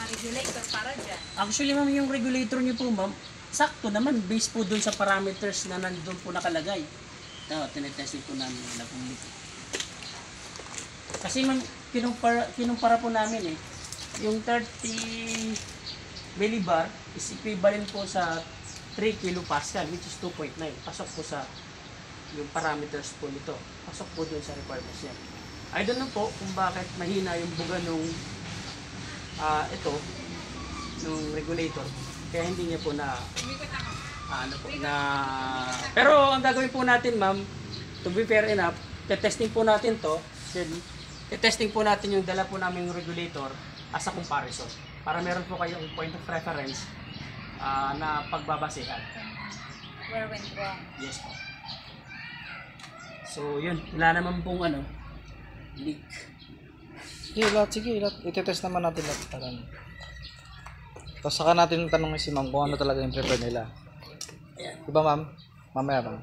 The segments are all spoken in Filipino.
regulator para dyan. Actually, ma'am, yung regulator niyo po, ma'am, sakto naman, based po dun sa parameters na nandun po nakalagay. Ito, tinetesting po namin na public. Kasi ma'am, kinumpara po namin yung 30 millibar is equivalent po sa 3 kilopascal, which is 2.9. Pasok po sa yung parameters po nito. Pasok po dun sa requirements niya. I don't know po kung bakit mahina yung buga nung nung regulator. Kaya hindi niya po na pero ang gagawin po natin, ma'am, to be fair enough, testing po natin to. Then testing po natin yung dala po namin yung regulator as a comparison para meron po kayong point of reference na pagbabasehan. Where went wrong? Yes po. So yun, wala naman pong leak. Sige, lahat. Itetest naman natin lahat. Tapos saka natin tanongin si ma'am kung ano talaga yung prepare nila. Ayan. Diba ma'am? Mamaya ma'am.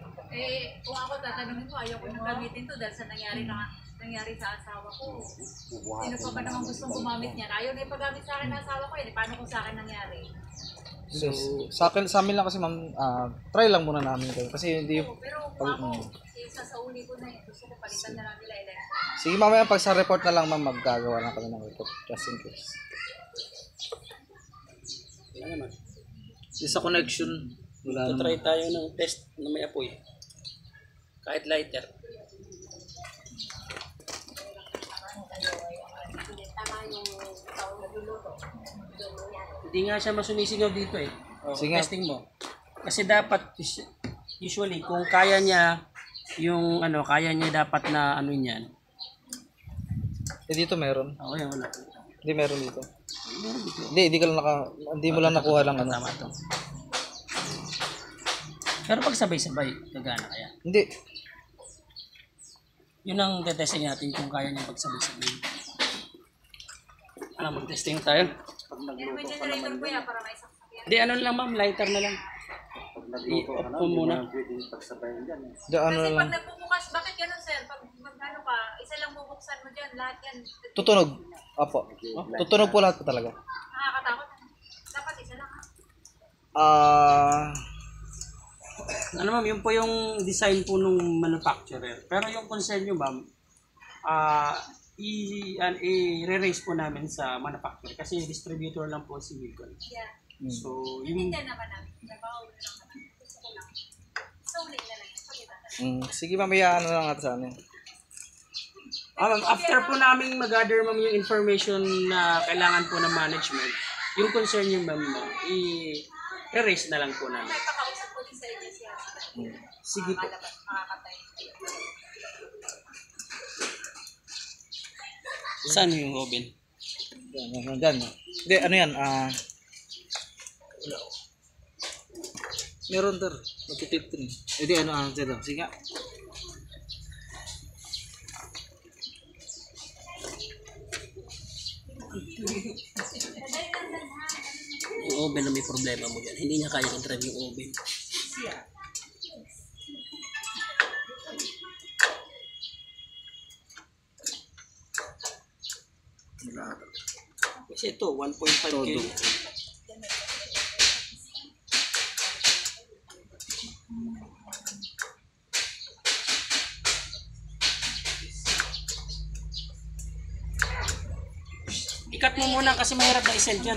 Kung ako tatanungin ko, ayaw ko nang gamitin to dahil sa nangyari sa asawa ko. Sino pa ba naman gustong gumamit niyan? Ayaw na ipagamit sa akin ng asawa ko yun. Paano kung sa akin nangyari? So, sa amin lang kasi ma'am, try lang muna namin kayo. Kasi hindi Pero kung ako, sasauli ko na yun. Gusto ko palitan na lang nila electric. Sige mamaya pag sa report na lang ma'am, maggagawa na kami ng report. Just in case. Wala naman. Sa connection, wala naman. Try tayo ng test na may apoy. Kahit lighter. Hindi nga siya masumisigaw dito Sige. Testing mo. Kasi dapat usually kung kaya niya yung kaya niya dapat na niyan. Dito meron. Okay, wala. Hindi meron dito. Meron dito. Hindi mo lang nakuha lang Tama to. Pero pag sabay-sabay, gagana kaya. Hindi. Yun ang testing natin kung kaya niya pagsabay-sabay. Mag-testing tayo. Pero may generator ko yan para may saksakin. Hindi, lang ma'am, lighter na lang. I-off ko muna. Hindi, ano Kasi lang. pag nagbubukas, bakit ganun sir? Pag isa lang bubuksan mo dyan, lahat yan. Tutunog. Apo. Tutunog po lahat po talaga. Nakakatakot. Dapat isa lang Ma'am, yun po yung design po nung manufacturer. Pero yung concern nyo ma'am, i-re-raise po namin sa manufacturer kasi distributor lang po si Wilcon. Yeah. So, yung... Hindi naman namin. Nabawi lang naman. Gusto ko lang. Sauling na lang. Sige mamaya ano lang natin sa amin. Ma'am, after po namin mag-gather ma'am yung information na kailangan po ng management, yung concern nyo ma'am, i-re-raise na lang po namin. May pakausap po din sa agency. Sige po. Makakatay. Saan yung oven? Diyan. Hindi, ano yan? Meron der. Magtitip din. Hindi, dito. Sige nga. Yung oven na may problema mo dyan. Hindi niya kaya i-drive yung oven. Kasi ito, 1.5 kilo. Ikat mo muna kasi mahirap na i-send yan.